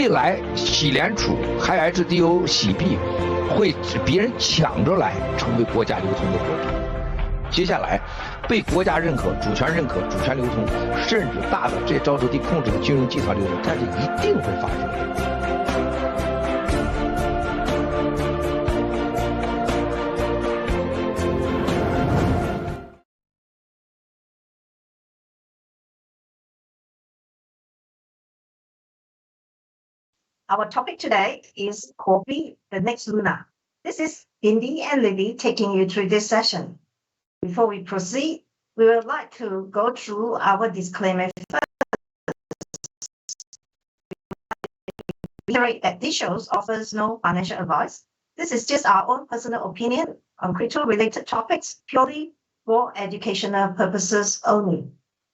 未来洗联储还有 HDO 洗币会别人抢着来成为国家流通的货币。接下来被国家认可、主权认可、主权流通，甚至大的这沼泽地控制的金融集团流通，它是一定会发生的。Our topic today is Huobi, the next Luna. This is Bindi and Lily taking you through this session. Before we proceed, we would like to go through our disclaimer first. Reiterate that this show offers no financial advice. This is just our own personal opinion on crypto-related topics, purely for educational purposes only.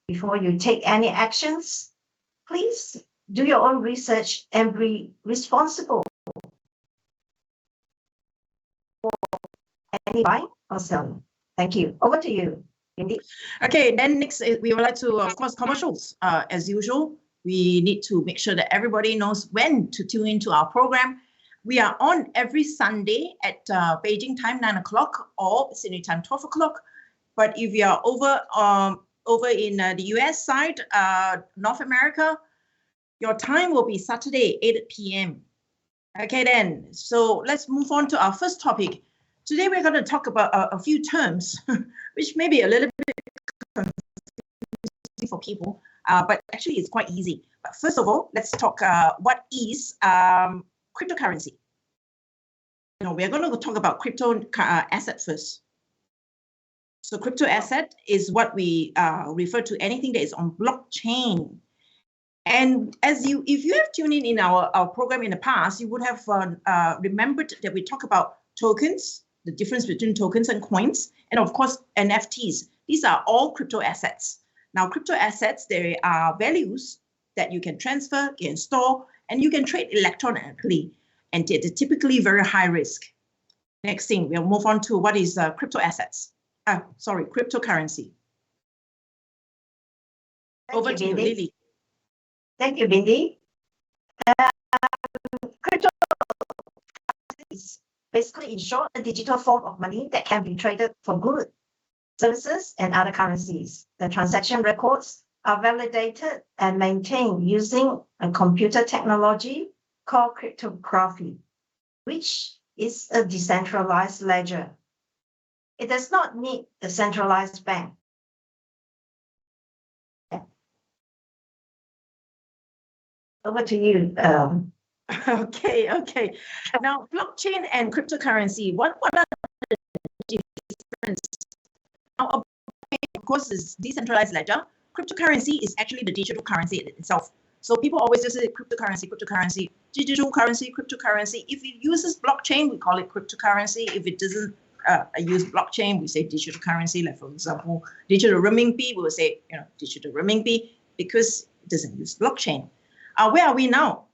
Before you take any actions, please do your own research and be responsible for any buying or selling. Thank you. Over to you, Bindi. Okay, then next we would like to, of course, commercials. As usual, we need to make sure that everybody knows when to tune into our program. We are on every Sunday at Beijing time 9 o'clock or Sydney time 12 o'clock. But if you are over in the US side, North America, your time will be Saturday, 8 p.m. Okay, then. So let's move on to our first topic. Today, we're going to talk about a few terms, which may be a little bit confusing for people, but actually it's quite easy. But first of all, let's talk what is cryptocurrency. We're going to talk about crypto asset first. So crypto asset is what we refer to anything that is on blockchain. And if you have tuned in our program in the past, you would have remembered that we talk about tokens, the difference between tokens and coins, and of course, NFTs. These are all crypto assets. Now, crypto assets, there are values that you can transfer, you can store, and you can trade electronically, and they're typically very high risk. Next thing, we'll move on to what is crypto assets. Cryptocurrency. Over to you, Lily. Thank you, Bindi. Crypto is basically, in short, a digital form of money that can be traded for goods, services, and other currencies. The transaction records are validated and maintained using a computer technology called cryptography, which is a decentralized ledger. It does not need a centralized bank. Over to you. Okay. Now, blockchain and cryptocurrency, what are the differences? Now, of course, is decentralized ledger. Cryptocurrency is actually the digital currency itself. So people always just say cryptocurrency, digital currency, cryptocurrency. If it uses blockchain, we call it cryptocurrency. If it doesn't use blockchain, we say digital currency. Like, for example, digital renminbi, we will say digital renminbi because it doesn't use blockchain. Where are we now?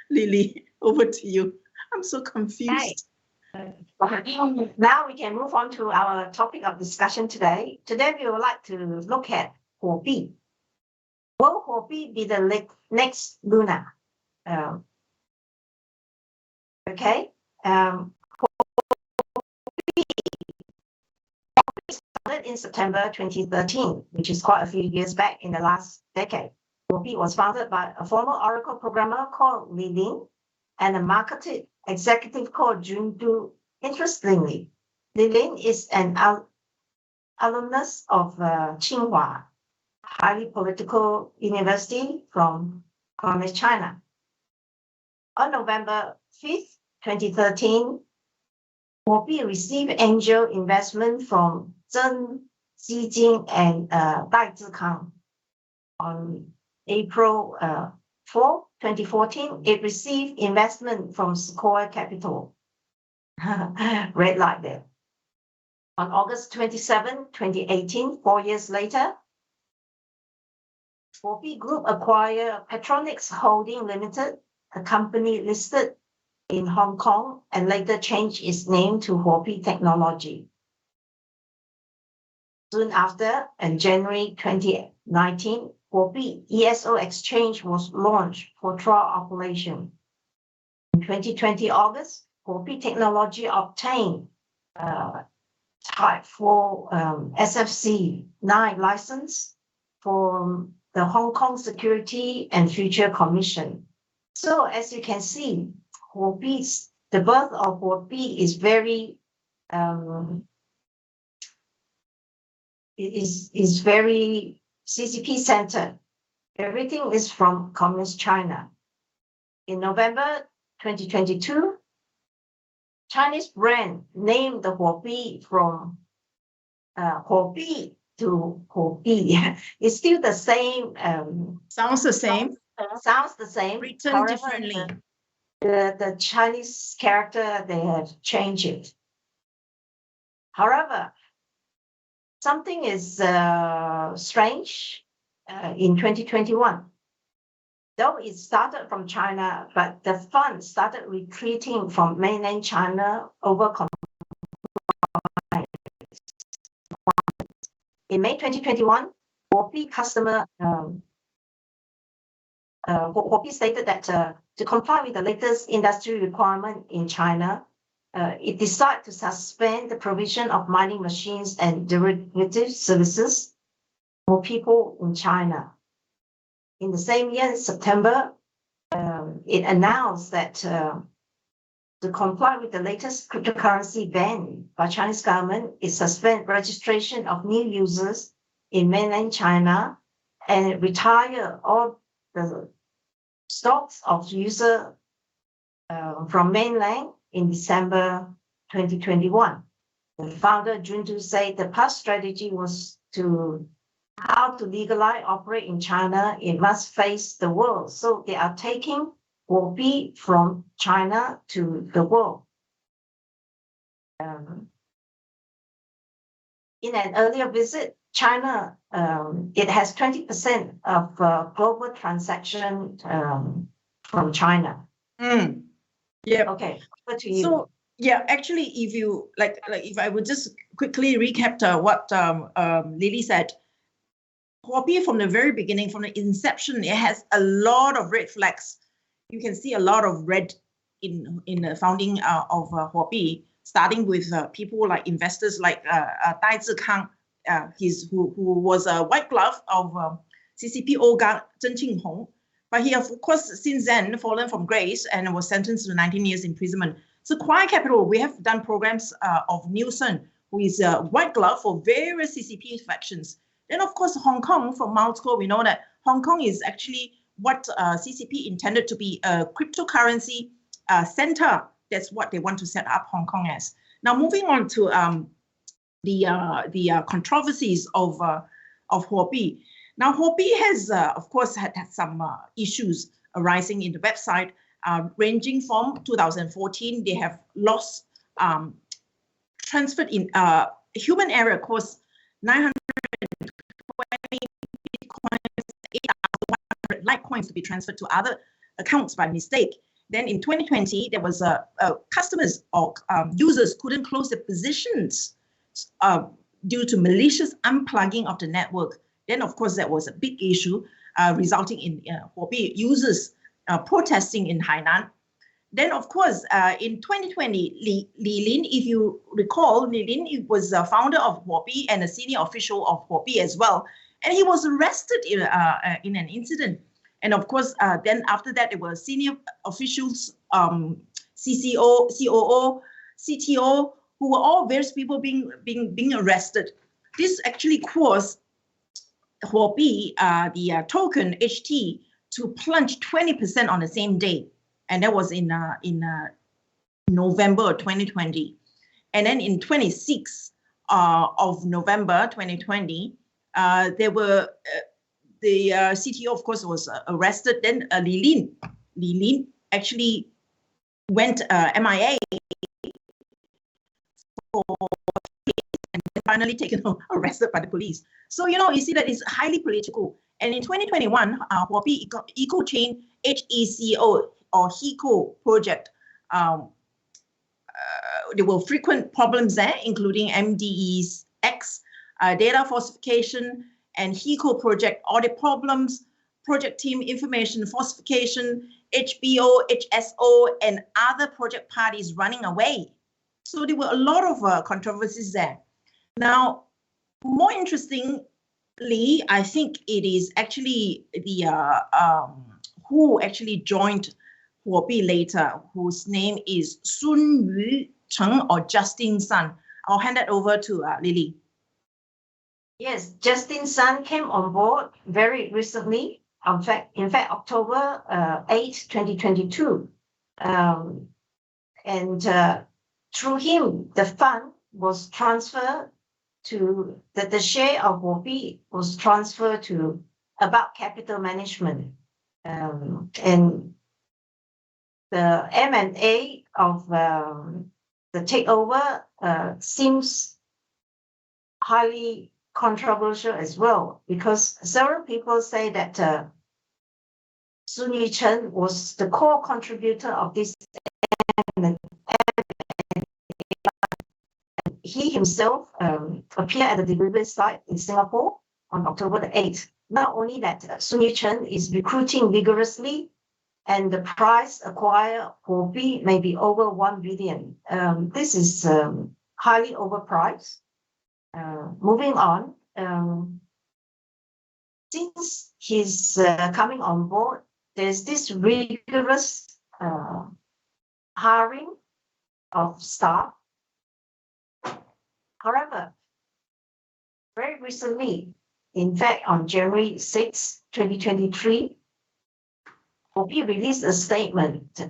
Lily, over to you. I'm so confused. Now we can move on to our topic of discussion today. Today we would like to look at Huobi. Will Huobi be the next Luna? Okay. Started in September 2013, which is quite a few years back in the last decade. Huobi was founded by a former Oracle programmer called Li Lin and a marketing executive called Jun Du. Interestingly, Li Lin is an alumnus of Tsinghua, highly political university from Communist China. On November 5th, 2013, Huobi received angel investment from Zheng Xijing and Dai Zikang. On April 4, 2014, it received investment from Sequoia Capital. Red light there. On August 27, 2018, 4 years later, Huobi Group acquired Petronics Holding Limited, a company listed in Hong Kong, and later changed its name to Huobi Technology. Soon after, in January 2019, Huobi ESO exchange was launched for trial operation. In 2020 August, Huobi technology obtained Type 4 SFC 9 license from the Hong Kong Security and Future Commission. So as you can see, the birth of Huobi is very is very CCP centered. Everything is from Communist China. In November 2022, Chinese brand named the Huobi from Huobi to Huobi. It's still the same. Sounds the same. Sounds the same. Written However, differently. The Chinese character, they have changed it. However, something is strange in 2021. Though it started from China, but the funds started retreating from mainland China over compliance. In May 2021, Huobi Huobi stated that to comply with the latest industry requirement in China, it decided to suspend the provision of mining machines and derivative services for people in China. In the same year, in September, it announced that to comply with the latest cryptocurrency ban by Chinese government, it suspend registration of new users in mainland China and retire all the stocks of user from mainland in December 2021. The founder, Jundu, said the past strategy was to how to legalize, operate in China, it must face the world. So they are taking Huobi from China to the world. In an earlier visit, China, it has 20% of global transaction from China. Yeah. Okay, over to you. So yeah, actually, if you like if I would just quickly recap what Lily said, Huobi from the very beginning, from the inception, it has a lot of red flags. You can see a lot of red in the founding of Huobi, starting with people like investors like Dai Zikang, who was a white glove of CCP oligarch Zheng Qinghong. But he, of course, since then fallen from grace and was sentenced to 19 years imprisonment. So Quiet Capital, we have done programs of Nielsen, who is a white glove for various CCP factions. Then, of course, Hong Kong, from Mountco, we know that Hong Kong is actually what CCP intended to be a cryptocurrency center. That's what they want to set up Hong Kong as. Now, moving on to the controversies of Huobi. Now, Huobi has, of course, had some issues arising in the website, ranging from 2014, they have lost, transferred in human error cost 920 Bitcoins, 8,100 Litecoins to be transferred to other accounts by mistake. Then in 2020, there was customers or users couldn't close their positions due to malicious unplugging of the network. Then, of course, that was a big issue, resulting in Huobi users protesting in Hainan. Then, of course, in 2020, Li Lin, if you recall, Li Lin was the founder of Huobi and a senior official of Huobi as well. And he was arrested in an incident. And of course, then after that, there were senior officials, CCO, COO, CTO, who were all various people being arrested. This actually caused Huobi, the token HT, to plunge 20% on the same day. And that was in November 2020. And then in 26th of November 2020, there were the CTO, of course, was arrested. Then Li Lin actually went MIA for and then finally taken arrested by the police. So, you know, you see that it's highly political. And in 2021, Huobi EcoChain HECO or HECO project, there were frequent problems there, including MDEX, data falsification, and HECO project audit problems, project team information falsification, HBO, HSO, and other project parties running away. So there were a lot of controversies there. Now, more interestingly, I think it is actually the who actually joined Huobi later, whose name is Sun Yu Cheng or Justin Sun. I'll hand it over to Lily. Yes, Justin Sun came on board very recently. In fact, October 8, 2022. And through him, the fund was transferred to, the share of Huobi was transferred to About Capital Management. And the M&A of the takeover seems highly controversial as well, because several people say that Sun Yu Chen was the core contributor of this M&A. He himself appeared at the delivery site in Singapore on October the 8th. Not only that, Sun Yu Chen is recruiting vigorously, and the price acquired for B may be over 1 billion. This is highly overpriced. Moving on, since he's coming on board, there's this rigorous hiring of staff. However, very recently, in fact, on January 6, 2023, Huobi released a statement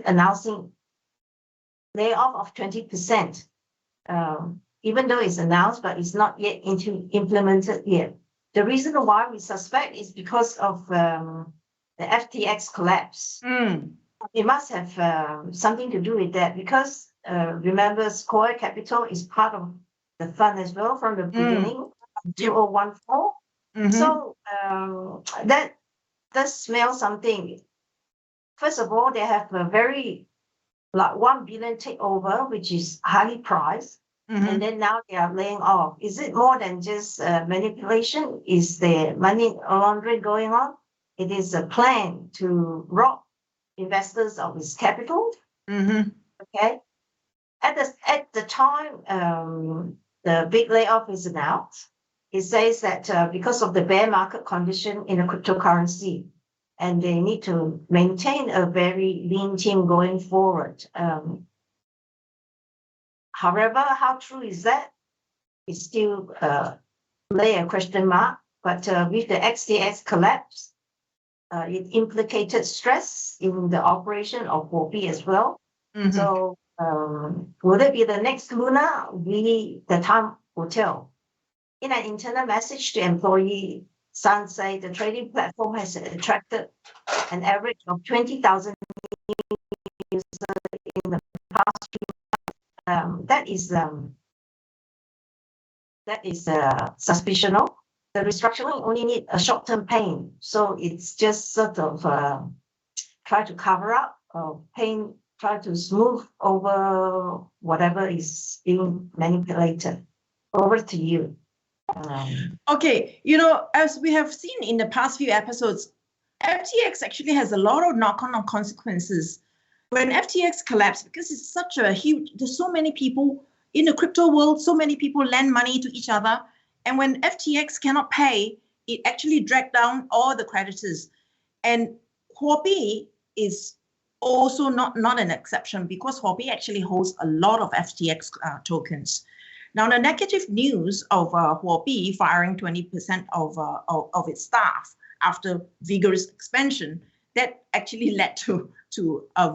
announcing layoff of 20%, even though it's announced, but it's not yet implemented yet. The reason why we suspect is because of the FTX collapse. It must have something to do with that, because remember, Square Capital is part of the fund as well from the beginning, 2014. So that does smell something. First of all, they have a very 1 billion takeover, which is highly priced, and then now they are laying off. Is it more than just manipulation? Is there money laundering going on? It is a plan to rob investors of his capital. Okay. At the time the big layoff is announced, it says that because of the bear market condition in the cryptocurrency, and they need to maintain a very lean team going forward. However, how true is that? It's still lay a question mark. But with the XTX collapse, it implicated stress in the operation of Huobi as well. So will it be the next Luna? Really, the time will tell. In an internal message to employee, Sun said the trading platform has attracted an average of 20,000 users in the past 2 months. That is suspicional. The restructuring only need a short-term pain, so it's just sort of try to cover up pain, try to smooth over whatever is being manipulated. Over to you. Okay, as we have seen in the past few episodes, FTX actually has a lot of knock-on consequences. When FTX collapsed, because it's such a huge, there's so many people in the crypto world, so many people lend money to each other. And when FTX cannot pay, it actually dragged down all the creditors. And Huobi is also not an exception, because Huobi actually holds a lot of FTX tokens. Now, the negative news of Huobi firing 20% of its staff after vigorous expansion, that actually led to a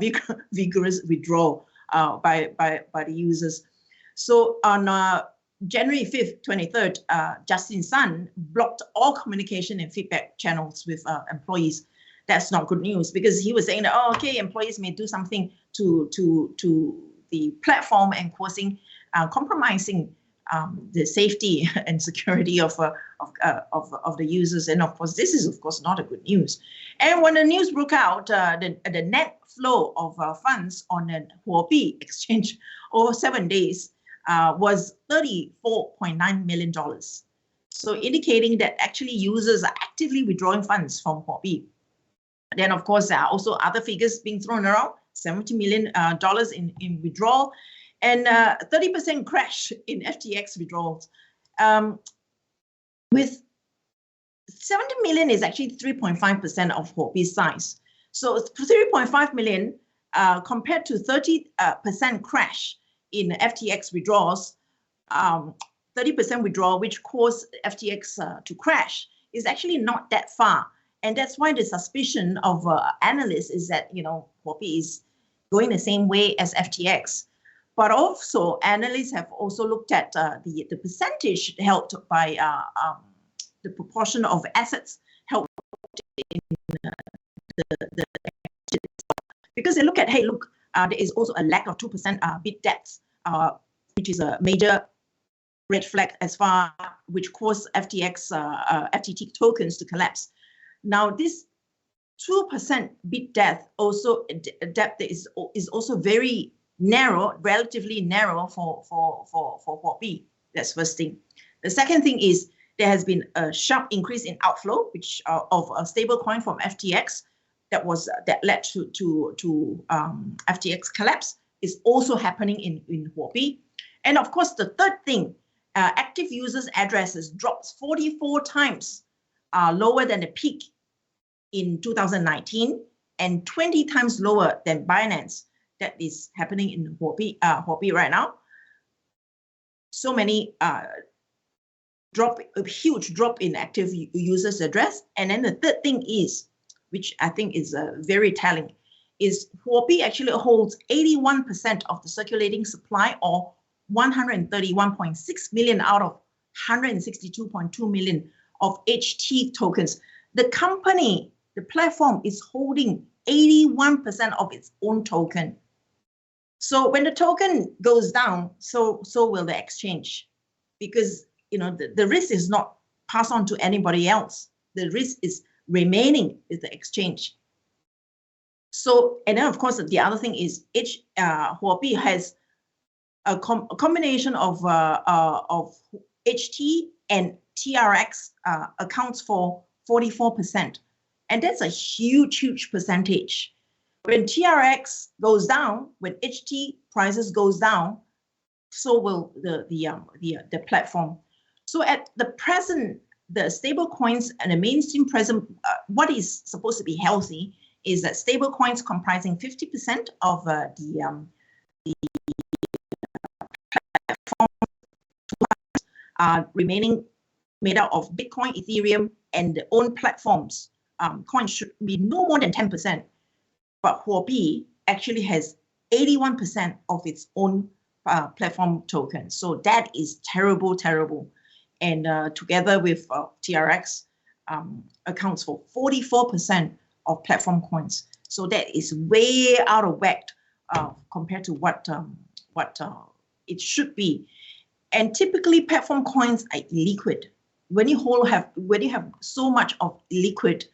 vigorous withdrawal by the users. So on January 5th, 23rd, Justin Sun blocked all communication and feedback channels with employees. That's not good news, because he was saying that, okay, employees may do something to the platform and compromising the safety and security of the users. And of course, this is of course not a good news. And when the news broke out, the net flow of funds on the Huobi exchange over 7 days was $34.9 million. So indicating that actually users are actively withdrawing funds from Huobi. Then, of course, there are also other figures being thrown around, $70 million in withdrawal, and 30% crash in FTX withdrawals. With 70 million is actually 3.5% of Huobi's size. So 3.5 million compared to 30% crash in FTX withdrawals, 30% withdrawal, which caused FTX to crash, is actually not that far. And that's why the suspicion of analysts is that, Huobi is going the same way as FTX. But also, analysts have also looked at the percentage held by the proportion of assets held in the because they look at, hey, look, there is also a lack of 2% bid depth, which is a major red flag as far which caused FTT tokens to collapse. Now, this 2% bid depth is also very narrow, relatively narrow for Huobi. That's first thing. The second thing is there has been a sharp increase in outflow, which of a stable coin from FTX that led to FTX collapse is also happening in Huobi. And of course, the third thing, active users addresses drops 44 times lower than the peak in 2019 and 20 times lower than Binance. That is happening in Huobi right now. So many a huge drop in active users address. And then the third thing is, which I think is very telling, is Huobi actually holds 81% of the circulating supply, or 131.6 million out of 162.2 million of HT tokens. The company, the platform, is holding 81% of its own token. So when the token goes down, so will the exchange, because the risk is not passed on to anybody else. The risk is remaining with the exchange. So, and then of course the other thing is Huobi has a combination of HT and TRX accounts for 44%, and that's a huge percentage. When TRX goes down, when HT prices goes down, so will the platform. So at the present, the stable coins and the mainstream present, what is supposed to be healthy is that stable coins comprising 50% of the platform remaining made out of Bitcoin, Ethereum, and the own platforms. Coins should be no more than 10%. But Huobi actually has 81% of its own platform tokens. So that is terrible. And together with TRX, accounts for 44% of platform coins. So that is way out of whack compared to what it should be. And typically, platform coins are illiquid. When you have so much of illiquid,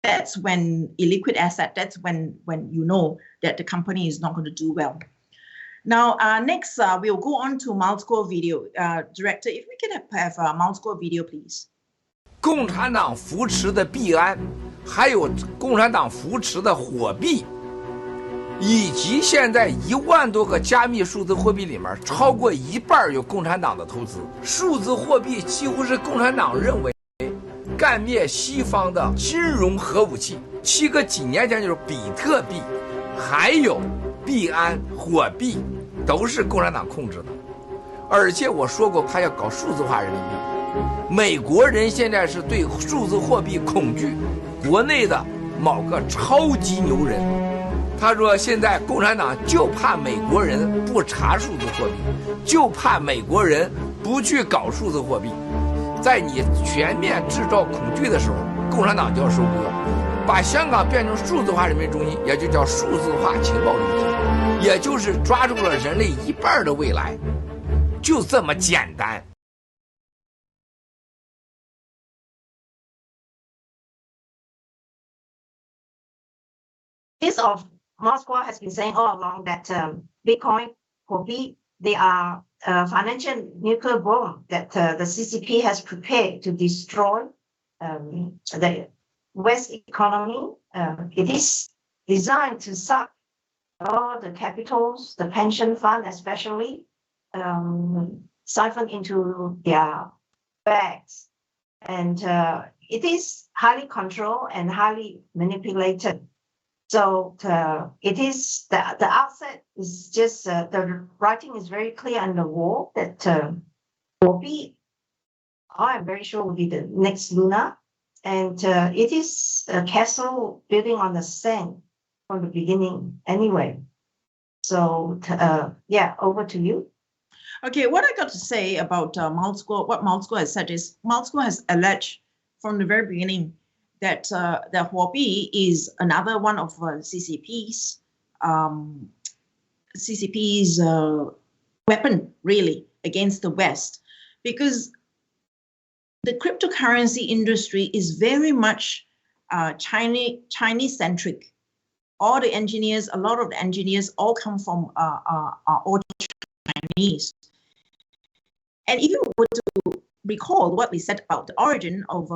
that's when illiquid asset. That's when you know that the company is not going to do well. Now, next, we'll go on to multi-score video. Director, if we can have a multi-score video, please. 共产党扶持的币安，还有共产党扶持的火币，以及现在1万多个加密数字货币里面，超过一半有共产党的投资。数字货币几乎是共产党认为干灭西方的金融核武器。7个几年前就是比特币，还有币安、火币，都是共产党控制的。而且我说过，他要搞数字化人民币。美国人现在是对数字货币恐惧，国内的某个超级牛人，他说现在共产党就怕美国人不查数字货币，就怕美国人不去搞数字货币。在你全面制造恐惧的时候，共产党就要收割，把香港变成数字化人民中心，也就叫数字化情报中心，也就是抓住了人类一半的未来，就这么简单。Moscow has been saying all along that Bitcoin, Huobi, they are financial nuclear bomb that the CCP has prepared to destroy the West economy. It is designed to suck all the capitals, the pension fund especially, siphon into their bags. And it is highly controlled and highly manipulated. So it is the outset is just the writing is very clear on the wall that Huobi, I am very sure, will be the next Luna, and it is a castle building on the sand from the beginning anyway. So yeah, over to you. Okay, what I got to say about what Maltzko has said is Maltzko has alleged from the very beginning that that Huobi is another one of CCP's weapon really against the West, because the cryptocurrency industry is very much Chinese centric. All the engineers, a lot of the engineers, all come from all Chinese. And if you were to recall what we said about the origin of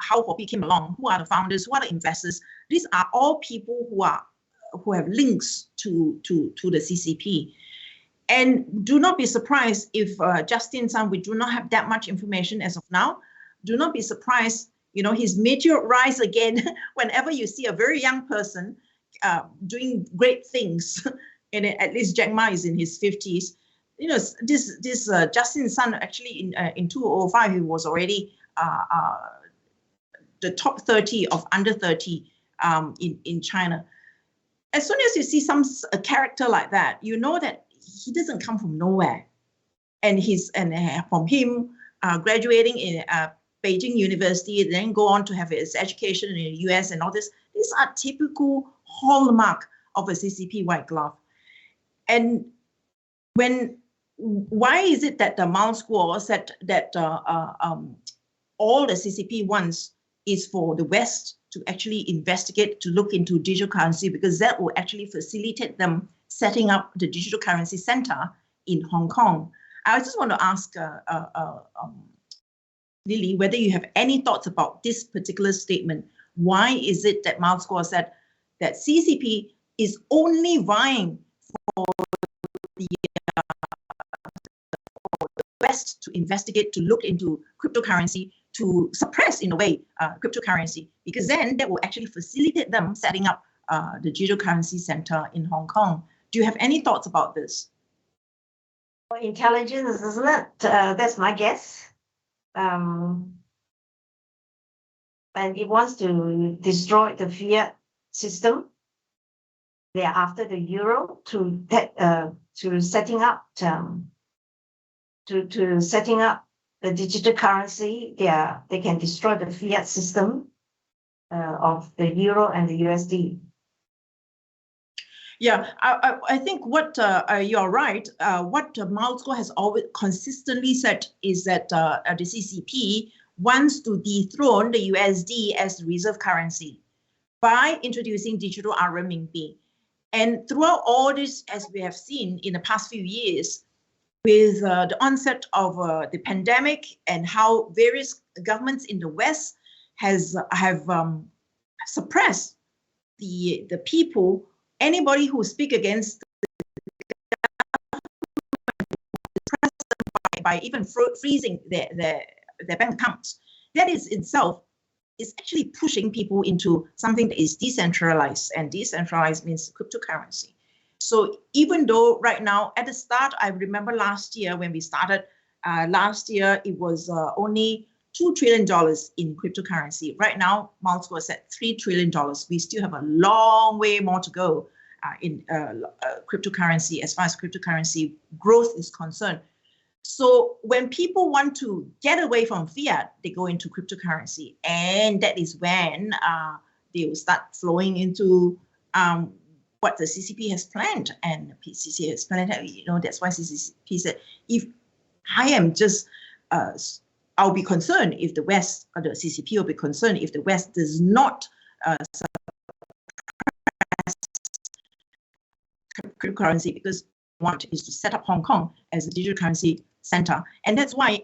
how Huobi came along, who are the founders, who are the investors, these are all people who have links to the CCP. And do not be surprised if Justin Sun, we do not have that much information as of now. Do not be surprised, you know, his meteor rise again whenever you see a very young person doing great things. And at least Jack Ma is in his 50s. You know, this Justin Sun actually in 2005 he was already the top 30 of under 30 in China. As soon as you see a character like that, you know that he doesn't come from nowhere, and from him graduating in Beijing University, then go on to have his education in the US and all this. These are typical hallmark of a CCP white glove. And why is it that the Maltzko said that all the CCP wants is for the West to actually investigate, to look into digital currency, because that will actually facilitate them setting up the digital currency center in Hong Kong? I just want to ask Lily whether you have any thoughts about this particular statement. Why is it that Maltzko said that CCP is only vying for the West to investigate, to look into cryptocurrency, to suppress, in a way, cryptocurrency, because then that will actually facilitate them setting up the digital currency center in Hong Kong? Do you have any thoughts about this? Intelligence, isn't it? That's my guess. And it wants to destroy the fiat system. They are after the euro to setting up to setting up the digital currency. They can destroy the fiat system of the euro and the USD. Yeah, I think what you're right. What Maltzko has always consistently said is that the CCP wants to dethrone the USD as the reserve currency by introducing digital renminbi. And throughout all this, as we have seen in the past few years, with the onset of the pandemic and how various governments in the West have suppressed the people. Anybody who speak against by even freezing their bank accounts, that is itself is actually pushing people into something that is decentralized, and decentralized means cryptocurrency. So even though right now at the start, I remember last year when we started, last year it was only $2 trillion in cryptocurrency. Right now, Maltzko was at $3 trillion. We still have a long way more to go in cryptocurrency, as far as cryptocurrency growth is concerned. So when people want to get away from fiat, they go into cryptocurrency. And that is when they will start flowing into what the CCP has planned. And the PCC has planned, you know, that's why CCP said, if I am just, I'll be concerned if the West, or the CCP will be concerned if the West does not suppress cryptocurrency, because want is to set up Hong Kong as a digital currency center. And that's why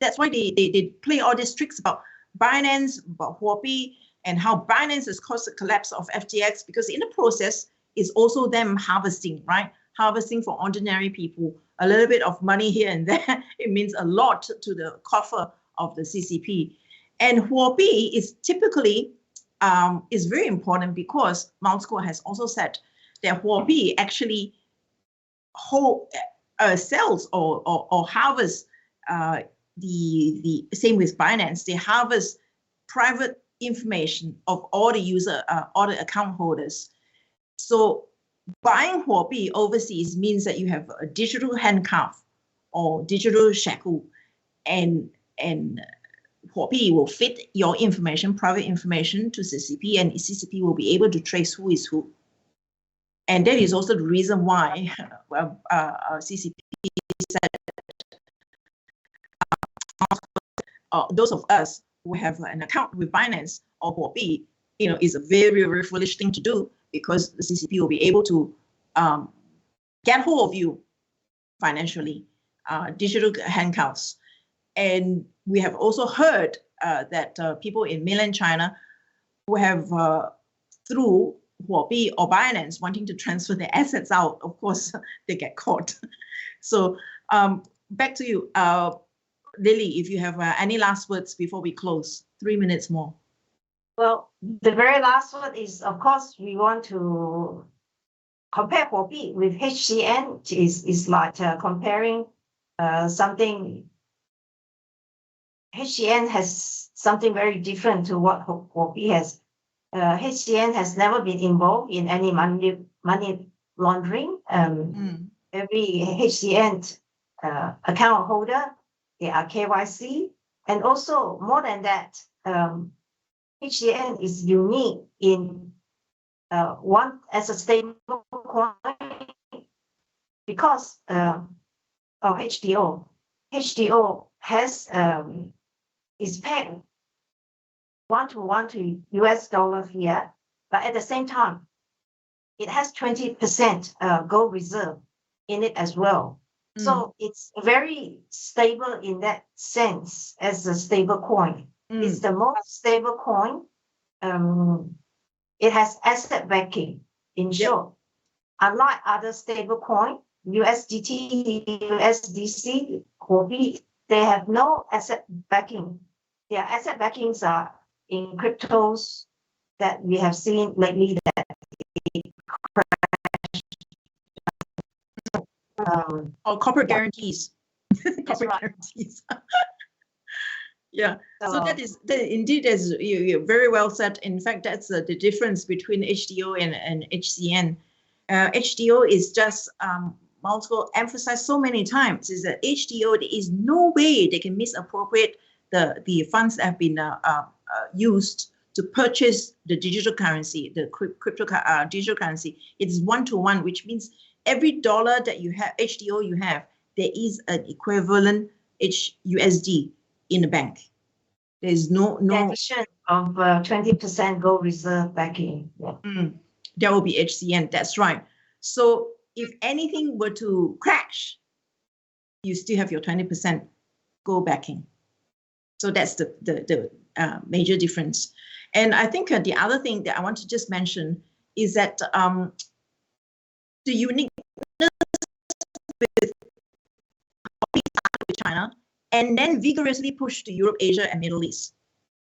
that's why they play all these tricks about Binance, about Huobi, and how Binance has caused the collapse of FTX, because in the process is also them harvesting, right? Harvesting for ordinary people, a little bit of money here and there. It means a lot to the coffer of the CCP. And Huobi is typically is very important because Mount Score has also said that Huobi actually sells or harvests the same with Binance. They harvest private information of all the account holders. So buying Huobi overseas means that you have a digital handcuff or digital shackle, and Huobi will fit your information, private information, to CCP, and CCP will be able to trace who is who. And that is also the reason why CCP said those of us who have an account with Binance or Huobi, is a very, very foolish thing to do, because the CCP will be able to get hold of you financially, digital handcuffs. And we have also heard that people in mainland China who have, through Huobi or Binance, wanting to transfer their assets out, of course, they get caught. So back to you, Lily, if you have any last words before we close. 3 minutes more. Well, the very last one is, of course, we want to compare Huobi with HCN. Is like comparing something. HCN has something very different to what Huobi has. HCN has never been involved in any money laundering. Every HCN account holder, they are KYC, and also more than that, HCN is unique in one as a stable coin because of HDO. HDO has is pegged 1-to-1 to US dollar fiat, but at the same time, it has 20% gold reserve in it as well. So it's very stable in that sense as a stable coin. It's the most stable coin. It has asset backing, in short. Unlike other stable coin, USDT, USDC, Huobi, they have no asset backing. Their asset backings are in cryptos that we have seen lately that or corporate guarantees. Corporate right. guarantees. Yeah. So that indeed, as you very well said. In fact, that's the difference between HDO and HCN. HDO is just multiple emphasized so many times is that HDO, there is no way they can misappropriate the funds that have been used to purchase the digital currency, the digital currency. It's 1-to-1, which means every dollar that you have, HDO you have, there is an equivalent USD in the bank. There's no addition of 20% gold reserve backing. That will be HCN. That's right. So if anything were to crash, you still have your 20% gold backing. So that's the major difference. And I think the other thing that I want to just mention is that the uniqueness with China and then vigorously pushed to Europe, Asia, and Middle East.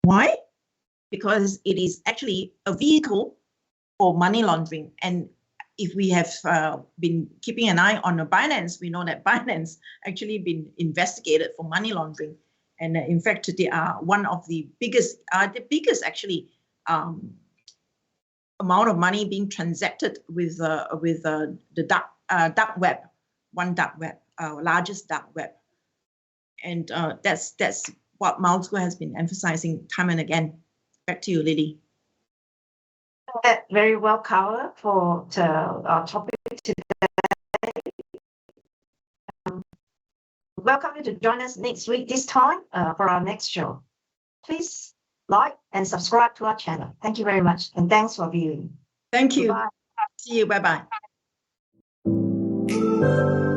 Why? Because it is actually a vehicle for money laundering. And if we have been keeping an eye on Binance, we know that Binance actually been investigated for money laundering. And in fact, they are one of the biggest actually amount of money being transacted with the dark web, largest dark web. And that's what Mount Square has been emphasizing time and again. Back to you, Lily. That very well covered for our topic today. Welcome you to join us next week, this time for our next show. Please like and subscribe to our channel. Thank you very much, and thanks for viewing. Thank you. Goodbye. See you. Bye-bye. you.